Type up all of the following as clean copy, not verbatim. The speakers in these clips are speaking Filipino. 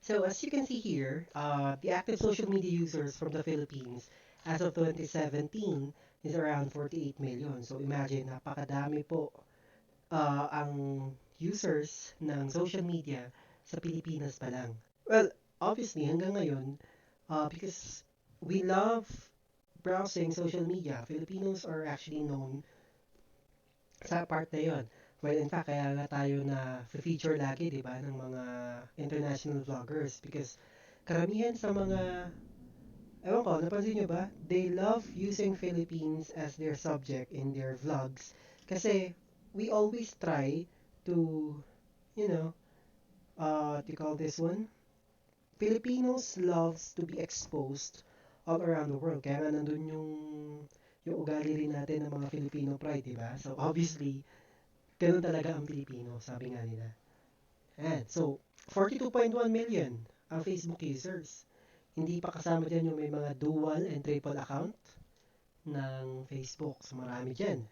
So as you can see here, the active social media users from the Philippines as of 2017 is around 48 million. So imagine, napakadami po ang users ng social media sa Pilipinas pa lang. Well, obviously, hanggang ngayon, because we love browsing social media, Filipinos are actually known sa part na yon. Well, in fact, kaya nga tayo na feature lagi, di ba, ng mga international vloggers because karamihan sa mga, ewan ko, napansin nyo ba? They love using Philippines as their subject in their vlogs kasi we always try to, you know, what do you call this one? Filipinos loves to be exposed all around the world. Kaya nga nandun yung ugali rin natin ng mga Filipino pride, di ba? So obviously, ganun talaga ang Pilipino, sabi nga nila. And so, 42.1 million ang Facebook users. Hindi pa kasama dyan yung may mga dual and triple account ng Facebook. So marami dyan.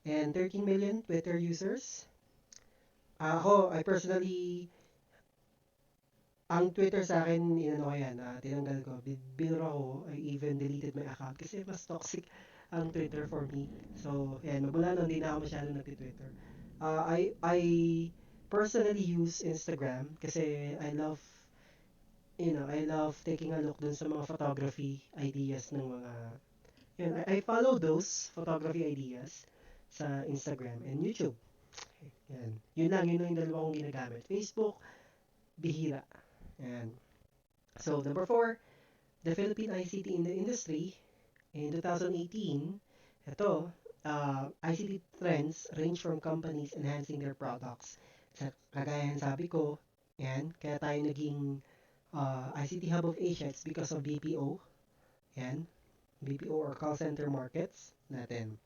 And 13 million Twitter users. Ako, I personally, ang Twitter sa akin, inano ko yan, tinanggal ko. Binura ko, I even deleted my account kasi mas toxic ang Twitter for me. So, yan, magmula nun, hindi na ako masyado nag-Twitter. I personally use Instagram kasi I love taking a look dun sa mga photography ideas ng mga, yun, I follow those photography ideas sa Instagram and YouTube. Yan. Yun lang yung dalawa kong ginagamit. Facebook, bihira. Yan. So, number 4, the Philippine ICT in the industry in 2018. Ito, ICT trends range from companies enhancing their products. Kagaya ng sabi ko, yan, kaya tayo naging ICT Hub of Asia, it's because of BPO. Yan, BPO or call center markets natin.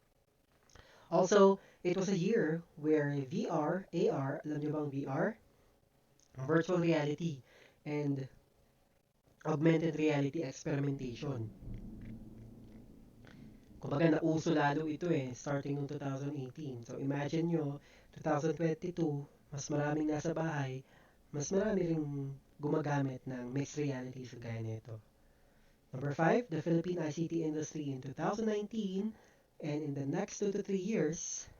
Also, it was a year where VR, AR, alam nyo bang VR? Virtual reality and augmented reality experimentation. Kumbaga, nauso lalo ito starting noong 2018. So, imagine nyo, 2022, mas maraming nasa bahay, mas marami ring gumagamit ng mixed reality sa gaya nito. Number 5, the Philippine ICT industry in 2019, and in the next 2 to 3 years,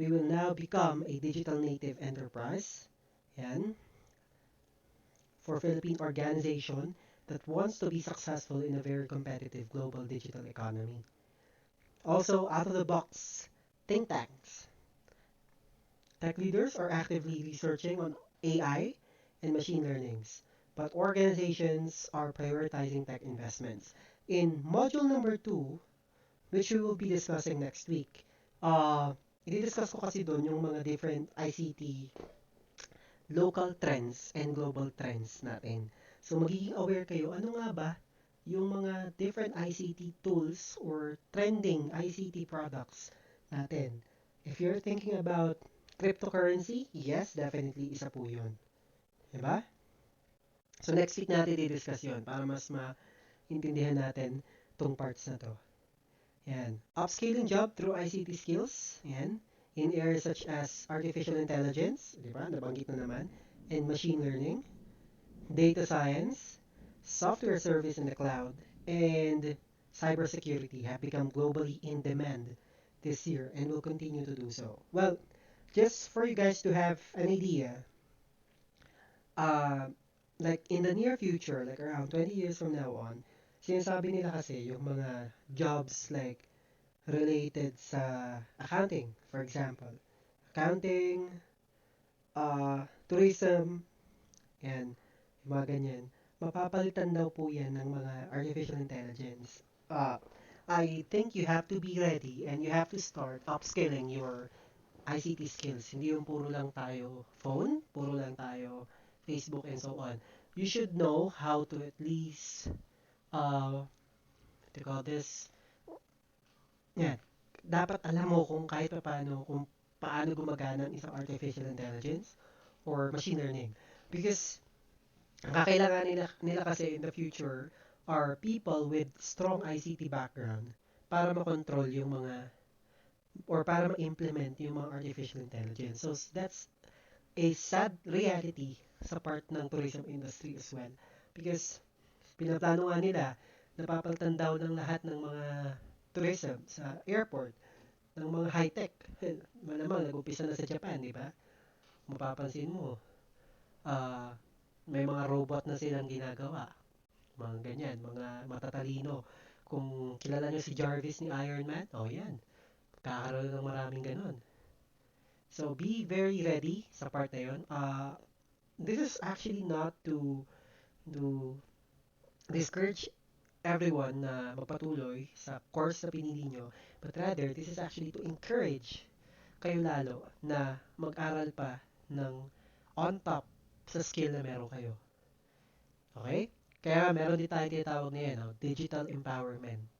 we will now become a digital native enterprise. Yan. For Philippine organization that wants to be successful in a very competitive global digital economy. Also, out of the box, think tanks. Tech leaders are actively researching on AI and machine learnings, but organizations are prioritizing tech investments. In module number 2, which we will be discussing next week, i-discuss ko kasi doon yung mga different ICT local trends and global trends natin. So magiging aware kayo, ano nga ba yung mga different ICT tools or trending ICT products natin. If you're thinking about cryptocurrency, yes, definitely isa po yun. Diba? So next week natin i-discuss yun para mas maintindihan natin tong parts na to. Yan. Upscaling job through ICT skills. Yan. In areas such as artificial intelligence, di ba? Nabanggit na naman. And machine learning, data science, software service in the cloud, and cybersecurity have become globally in demand this year and will continue to do so. Well, just for you guys to have an idea, like in the near future, like around 20 years from now on, sinasabi nila kasi yung mga jobs like related sa accounting, for example. Accounting, tourism, and mga ganyan. Mapapalitan daw po yan ng mga artificial intelligence. I think you have to be ready and you have to start upskilling your ICT skills. Hindi yung puro lang tayo phone, puro lang tayo Facebook and so on. You should know how to at least, what do you call this? Yan. Dapat alam mo kung kahit kung paano gumagana ang isang artificial intelligence or machine learning. Because ang kakailangan nila kasi in the future are people with strong ICT background para makontrol yung mga or para ma-implement yung mga artificial intelligence. So that's a sad reality sa part ng tourism industry as well. Because pinaplano nga nila, napapalitan daw ng lahat ng mga tourism sa airport, ng mga high-tech. Malamang nag-umpisa na sa Japan, di ba? Mapapansin mo, ah may mga robot na silang ginagawa. Mga ganyan, mga matatalino. Kung kilala nyo si Jarvis ni Iron Man, oh yan, kakaroon ng maraming ganon. So, be very ready sa part na yun. This is actually not to discourage everyone na magpatuloy sa course na pinili nyo, but rather, this is actually to encourage kayo lalo na mag-aral pa ng on top sa skill na meron kayo. Okay? Kaya meron din tayo tinatawag na yan, digital empowerment.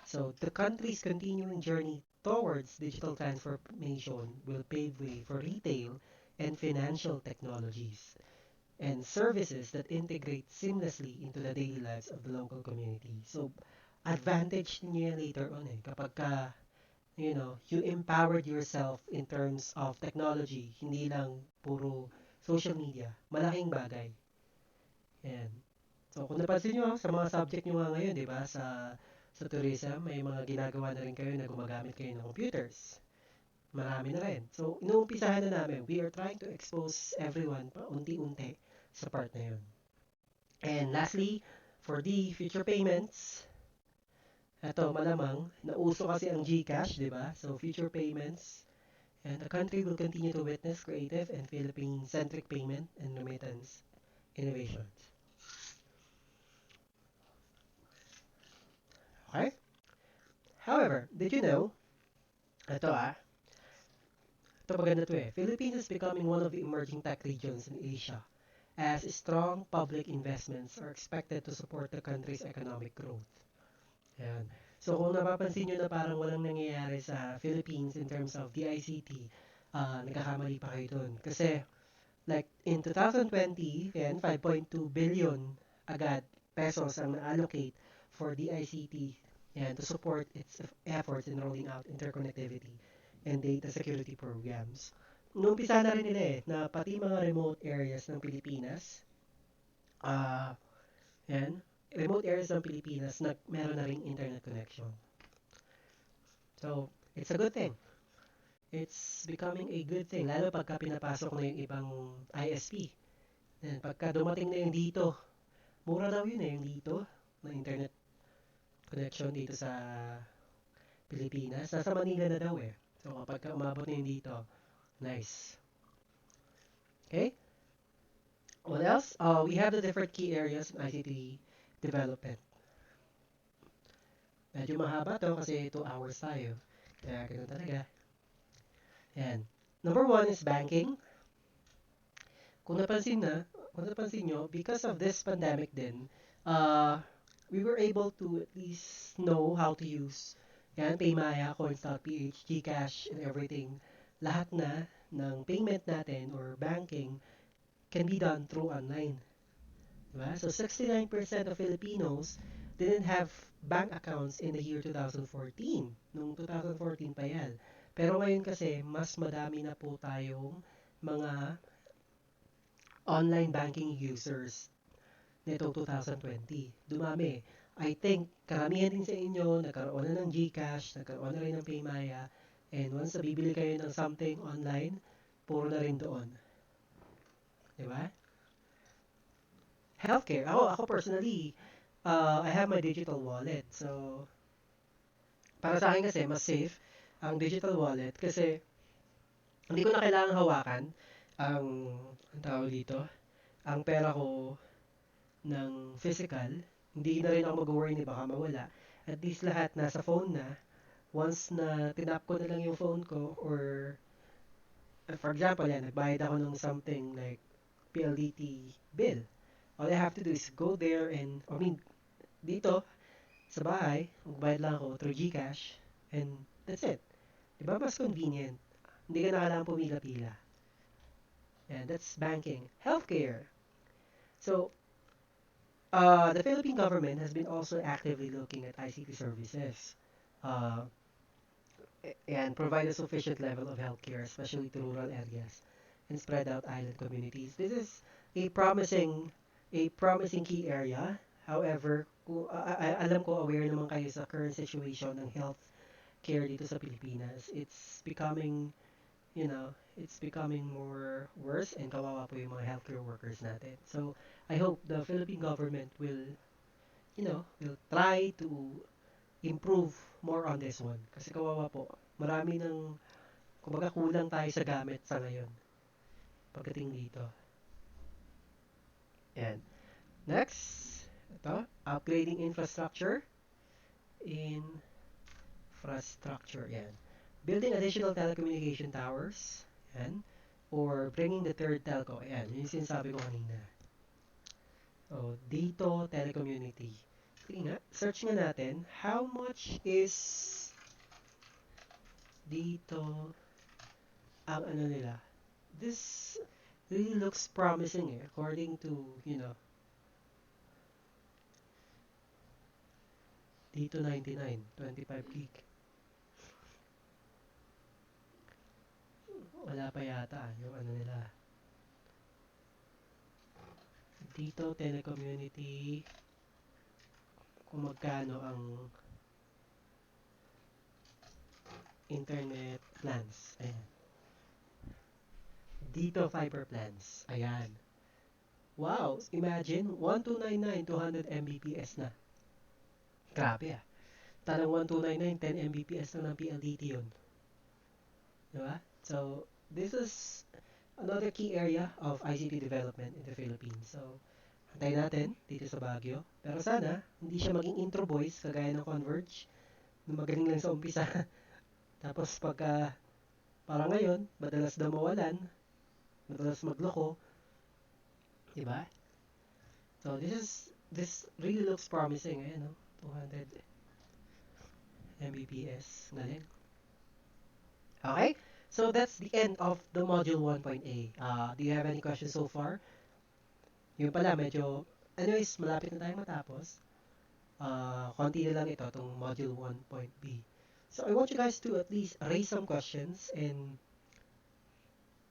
So, the country's continuing journey towards digital transformation will pave way for retail and financial technologies and services that integrate seamlessly into the daily lives of the local community. So, advantage niyo yan later on kapag you empowered yourself in terms of technology, hindi lang puro social media. Malaking bagay. Yan. So, kung napansin nyo, sa mga subject nyo nga ngayon, di ba, sa tourism, may mga ginagawa na rin kayo na gumagamit kayo ng computers. Marami na rin. So, inuumpisahan na namin. We are trying to expose everyone pa unti-unti sa part na yun. And lastly, for the future payments, ito, malamang, nauso kasi ang GCash, di ba? So, future payments, and the country will continue to witness creative and Philippine-centric payment and remittance innovations. Okay? However, did you know, ito maganda to Philippines is becoming one of the emerging tech regions in Asia as strong public investments are expected to support the country's economic growth. Yan. So kung napapansin nyo na parang walang nangyayari sa Philippines in terms of the ICT, nagkakamali pa kayo dun. Kasi like in 2020, yan, 5.2 billion agad pesos ang na-allocate for the ICT yan, to support its efforts in rolling out interconnectivity and data security programs. Numpisa na rin nila na pati mga remote areas ng Pilipinas, yan, remote areas ng Pilipinas na meron na ring internet connection. So, it's a good thing. It's becoming a good thing, lalo pagka pinapasok na yung ibang ISP. Yan, pagka dumating na yung dito, mura daw yun yung dito, na internet connection dito sa Pilipinas. Nasa Manila na daw So, kapag umabot na yung dito, nice. Okay? What else? We have the different key areas in ICT development. Medyo mahaba to kasi 2 hours tayo. Kaya ganun talaga. Yan. Number 1 is banking. Kung napansin nyo, because of this pandemic din, we were able to at least know how to use Paymaya, Coins.ph, GCash, and everything. Lahat na ng payment natin or banking can be done through online. Diba? So 69% of Filipinos didn't have bank accounts in the year 2014. Nung 2014 pa yan. Pero ngayon kasi, mas madami na po tayong mga online banking users nito 2020. Dumami. I think, karamihan din sa inyo, nagkaroon na ng GCash, nagkaroon na rin ng Paymaya, and once na bibili kayo ng something online, puro na rin doon. Diba? Healthcare. Ako personally, I have my digital wallet. So, para sa akin kasi, mas safe ang digital wallet kasi hindi ko na kailangan hawakan ang tawag dito, ang pera ko ng physical. Hindi na rin ako mag-worry ni baka mawala. At least lahat nasa phone na. Once na tinap ko na lang yung phone ko or for example, nagbayad ako ng something like PLDT bill. All I have to do is go there and, dito, sa bahay, magbayad lang ako through GCash and that's it. Diba mas convenient? Hindi ka na kailangan pumila-pila. And that's banking. Healthcare. So, the Philippine government has been also actively looking at ICT services and provide a sufficient level of healthcare, especially to rural areas and spread out island communities. This is a promising a promising key area. However, alam ko aware naman kayo sa current situation ng health care dito sa Pilipinas. It's becoming more worse and kawawa po yung mga healthcare workers natin. So, I hope the Philippine government will try to improve more on this one. Kasi kawawa po, marami kumbaga kulang tayo sa gamit sa ngayon pagdating dito. And next, ito, upgrading infrastructure. Yan. Building additional telecommunication towers. Yan. Or bringing the third telco. Yan, yung sinasabi ko kanina. So, dito, telecommunity. Sige nga, search nga natin, how much is dito ang ano nila? This really looks promising according to, dito 99, 25 gig. Wala pa yata yung ano nila. Dito, telecommunity, kung magkano ang internet plans. Ayan. Dito, fiber plans. Ayan. Wow! Imagine, 1299, 200 Mbps na. Grabe ah. Talang 1299, 10 Mbps lang ng PLDT yun. Diba? So, this is another key area of ICT development in the Philippines. So, antayin natin dito sa Baguio. Pero sana, hindi siya maging intro boys kagaya ng Converge na magaling lang sa umpisa. Tapos pagka parang ngayon, madalas daw mawalan, madalas magloko. Diba? So, this really looks promising. Ayan, no? 200 Mbps. Galing. Okay? So, that's the end of the Module 1.A. Do you have any questions so far? Yung pala, anyways, malapit na tayo matapos. Konti na lang ito, itong Module 1.B. So, I want you guys to at least raise some questions and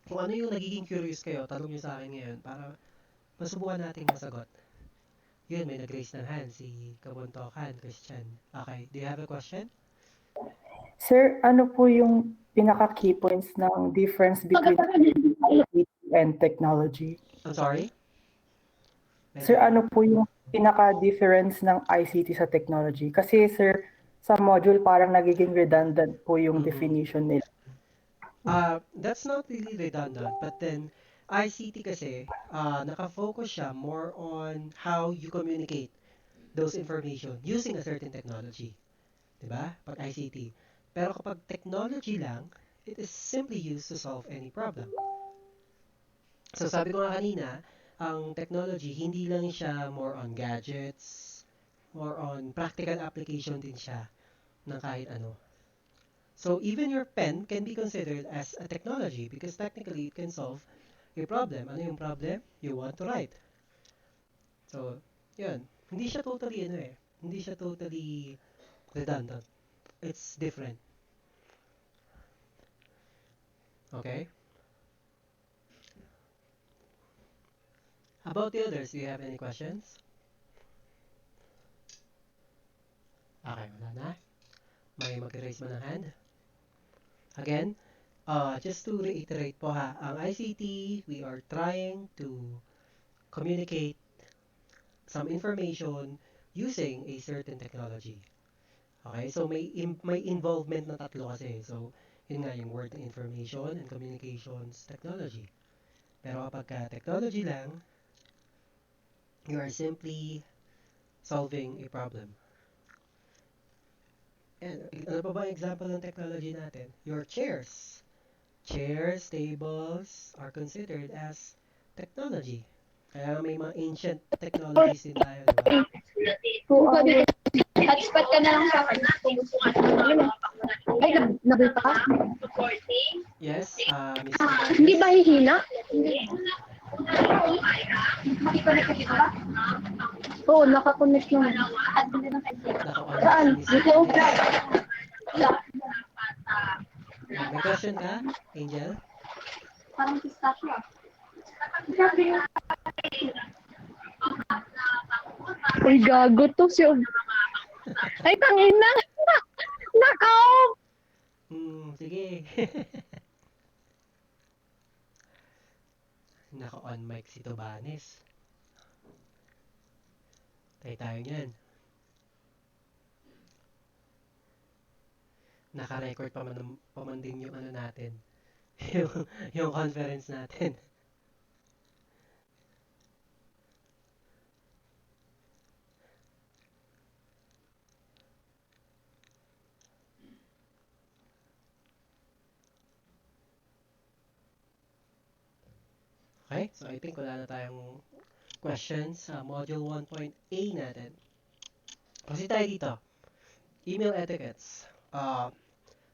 kung ano yung nagiging curious kayo, tanong nyo sa akin ngayon para masubukan nating masagot. Yun, may nag-raise ng hand, si Kabuntokan, Christian. Okay, do you have a question? Sir, ano po yung pinaka-key points ng difference between ICT and technology? I'm sorry? Sir, ano po yung pinaka-difference ng ICT sa technology? Kasi sir, sa module parang nagiging redundant po yung definition nila. That's not really redundant, but then ICT kasi, naka-focus siya more on how you communicate those information using a certain technology. Diba? Pag ICT. Pero kapag technology lang, it is simply used to solve any problem. So sabi ko nga kanina, ang technology, hindi lang siya more on gadgets, more on practical application din siya ng kahit ano. So even your pen can be considered as a technology because technically it can solve a problem. Ano yung problem? You want to write. So, yun. Hindi siya totally redundant. It's different. Okay? How about the others? Do you have any questions? Okay, wala na. May mag-raise mo ng hand? Again, just to reiterate po ha, ang ICT, we are trying to communicate some information using a certain technology. Okay, so may involvement na tatlo kasi. So, yun nga yung word and information and communications technology. Pero kapag technology lang, you are simply solving a problem. And ano pa ba ang example ng technology natin? Your chairs. Chairs, tables are considered as technology. Kaya may mga ancient technologies din tayo, di ba? Hotspot ka na lang sa akin. Ay, nabita ka? Yes, Miss Hindi ba hihina? Oo, nakakonect naman. Saan? Dito? May question ka, Angel? Parang pistachio ah. Uy, gago to si... Ay, tangina! Nakaw! Sige. Naka-on mic si Tobanes. Tayo niyan. Naka-record pa man din yung ano natin. yung conference natin. Okay, so I think wala na tayong questions sa module 1.A natin. Kasi tayo dito. Email etiquettes.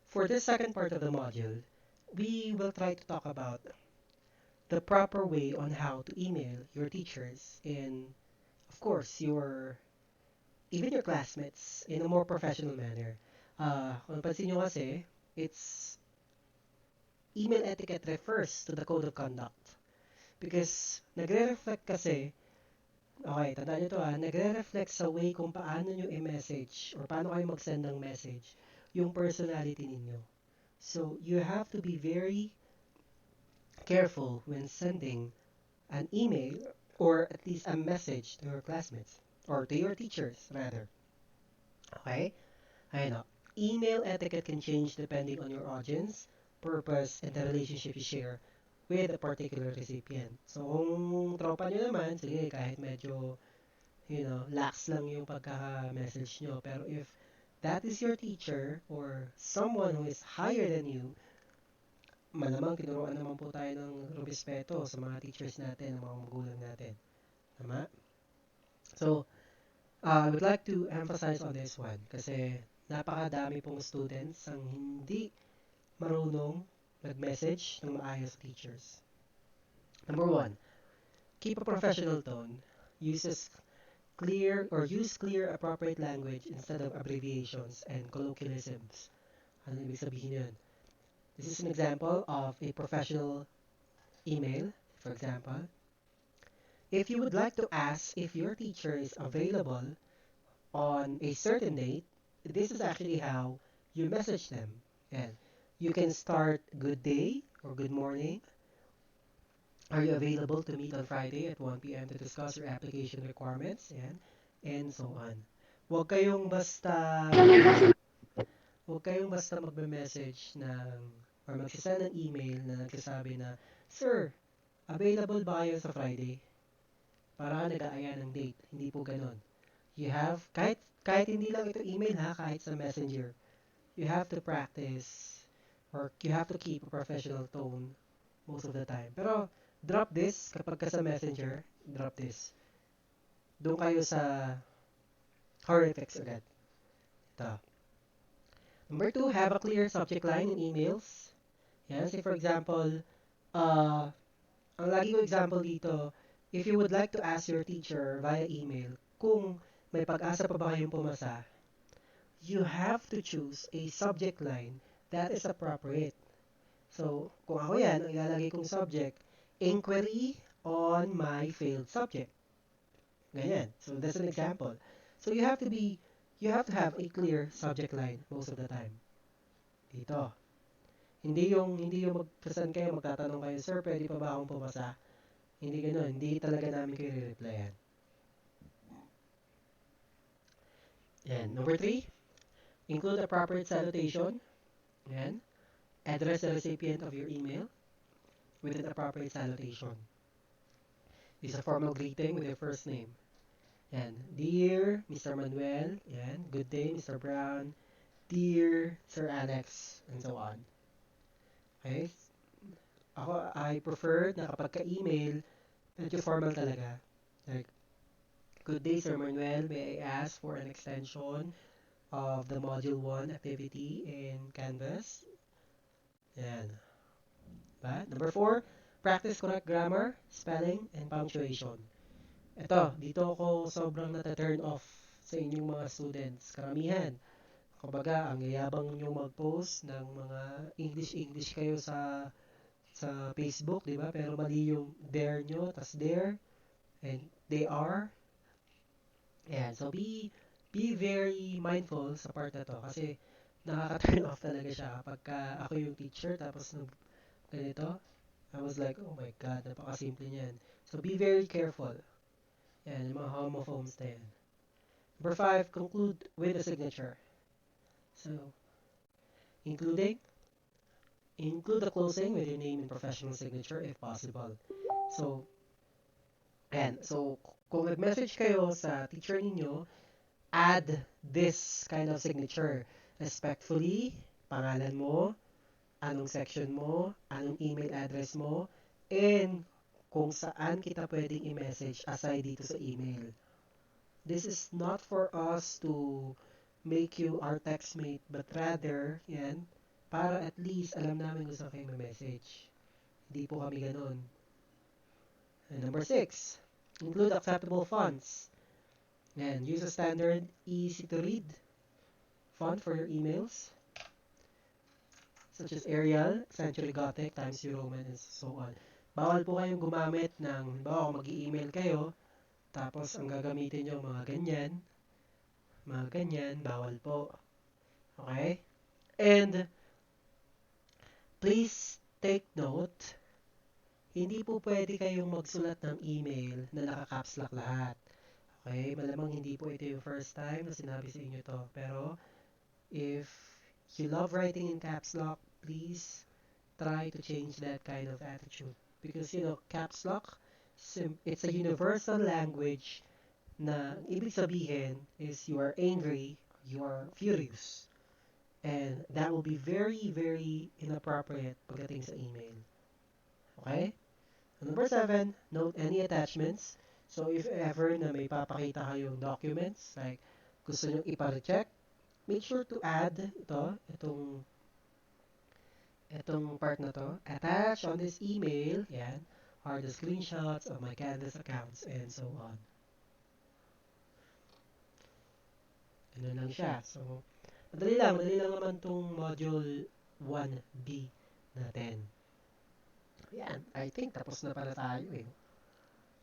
For this second part of the module, we will try to talk about the proper way on how to email your teachers and, of course, even your classmates in a more professional manner. Kung napansin nyo kasi, email etiquette refers to the code of conduct. Because nagre-reflect kasi, okay, tandaan nyo to nagre-reflect sa way kung paano nyo i-message or paano kayo mag-send ng message yung personality ninyo. So, you have to be very careful when sending an email or at least a message to your classmates or to your teachers, rather. Okay? Ayun o. Email etiquette can change depending on your audience, purpose, and the relationship you share with a particular recipient. So, kung tropa nyo naman, sige, kahit medyo, lax lang yung pagkaka-message nyo. Pero if that is your teacher or someone who is higher than you, malamang tinuruan naman po tayo ng respeto sa mga teachers natin, ng mga magulang natin. Tama? So, I would like to emphasize on this one kasi napakadami pong students ang hindi marunong mag-message ng maayos sa teachers. Number 1, keep a professional tone. Use clear, appropriate language instead of abbreviations and colloquialisms. Ano ibig sabihin yun? This is an example of a professional email. For example, if you would like to ask if your teacher is available on a certain date, this is actually how you message them. And you can start good day or good morning. Are you available to meet on Friday at 1 p.m. to discuss your application requirements? And so on. Huwag kayong basta magme-message or magsisend ng email na nagsasabi na, Sir, available ba kayo sa Friday? Para ka nag-aaya ng date. Hindi po ganon. You have, kahit hindi lang ito email kahit sa messenger, you have to practice or you have to keep a professional tone most of the time. Pero, drop this kapag ka sa messenger, drop this. Doon kayo sa horrifics agad. Ito. Number 2, have a clear subject line in emails. Yan, say for example, ang lagi ko example dito, if you would like to ask your teacher via email kung may pag-asa pa ba kayong pumasa, you have to choose a subject line that is appropriate. So, kung ako yan, ang ilalagay kong subject, inquiry on my failed subject. Ganyan. So, that's an example. So, you have to have a clear subject line most of the time. Dito. Hindi yung mag-present kayo, magtatanong kayo, Sir, pwede pa ba akong pumasa? Hindi ganoon. Hindi talaga namin kayo re-replyan. Yan. Number 3, include appropriate salutation. Yan. Address the recipient of your email with an appropriate salutation. This is a formal greeting with your first name. Yan. Dear Mr. Manuel. Yan. Good day, Mr. Brown. Dear Sir Alex. And so on. Okay? I prefer na kapag ka-email, medyo formal talaga. Like, good day, Sir Manuel. May I ask for an extension of the Module 1 activity in Canvas? Yan. Ba? Number 4, practice correct grammar, spelling, and punctuation. Ito, dito ako sobrang nata-turn off sa inyong mga students. Karamihan. Kumbaga, ang yayabang nyo mag-post ng mga English kayo sa Facebook, di ba? Pero mali yung there nyo, tas there. And they are, ayan, so be very mindful sa part na to kasi nakaka-turn off talaga siya kapag ako yung teacher tapos ganito. I was like, oh my God, napakasimple niyan. So be very careful. Yan, yung mga homophones na yan. Number 5, conclude with a signature. So, include the closing with your name and professional signature if possible. So, ayan. So, kung nag-message kayo sa teacher ninyo, add this kind of signature. Respectfully, pangalan mo, anong section mo, anong email address mo, and kung saan kita pwedeng i-message aside dito sa email. This is not for us to make you our textmate, but rather, yan, para at least alam namin kung saan kayo message. Hindi po kami ganun. And number 6, include acceptable fonts. Yan, use a standard, easy to read font for your emails, such as Arial, Century Gothic, Times New Roman, and so on. Bawal po kayong gumamit ng, kung mag-i-email kayo, tapos ang gagamitin nyo mga ganyan, bawal po. Okay? And, please take note, hindi po pwede kayong magsulat ng email na naka-caps lock lahat. Okay? Malamang hindi po ito yung first time na sinabi sa inyo to. Pero, if you love writing in caps lock, please try to change that kind of attitude. Because, caps lock, it's a universal language na ibig sabihin is you are angry, you are furious. And that will be very, very inappropriate pagdating sa email. Okay? Number 7, note any attachments. So, if ever na may papakita kayong documents, like gusto nyo ipa-recheck, make sure to add itong part na to. Attach on this email, yan, are the screenshots of my Canvas accounts and so on. Ganun lang siya. So, madali lang naman itong module 1B natin. Yan, I think tapos na pala tayo eh.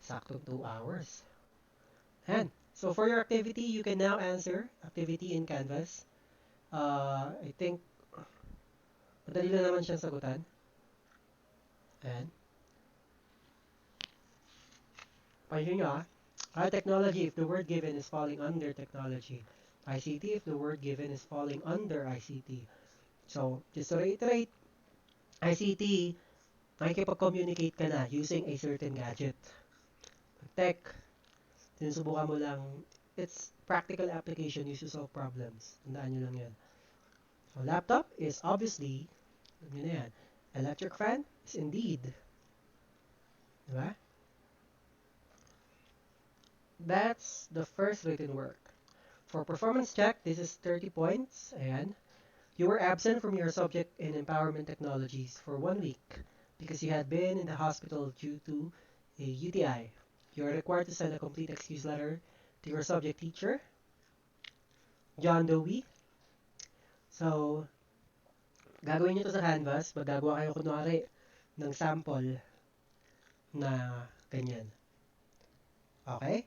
Saktong 2 hours. Yan. So for your activity, you can now answer activity in Canvas. I think madali lang naman siyang sagutan. Yan. Pahinga nyo technology if the word given is falling under technology. ICT if the word given is falling under ICT. So, just to reiterate, ICT, nakikipag-communicate ka na using a certain gadget. Tech, sinusubukan mo lang, it's practical application used to solve problems. Tandaan nyo lang yan. So, laptop is obviously, yun na yan. Electric fan is indeed. Diba? That's the first written work. For performance check, this is 30 points. Ayan. You were absent from your subject in empowerment technologies for 1 week because you had been in the hospital due to a UTI. You are required to send a complete excuse letter to your subject teacher, John Doe. So, gagawin nyo to sa Canvas. Magagawa kayo kunwari ng sample na ganyan. Okay?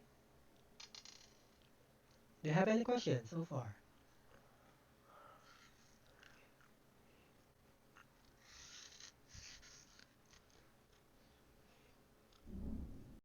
Do you have any questions so far?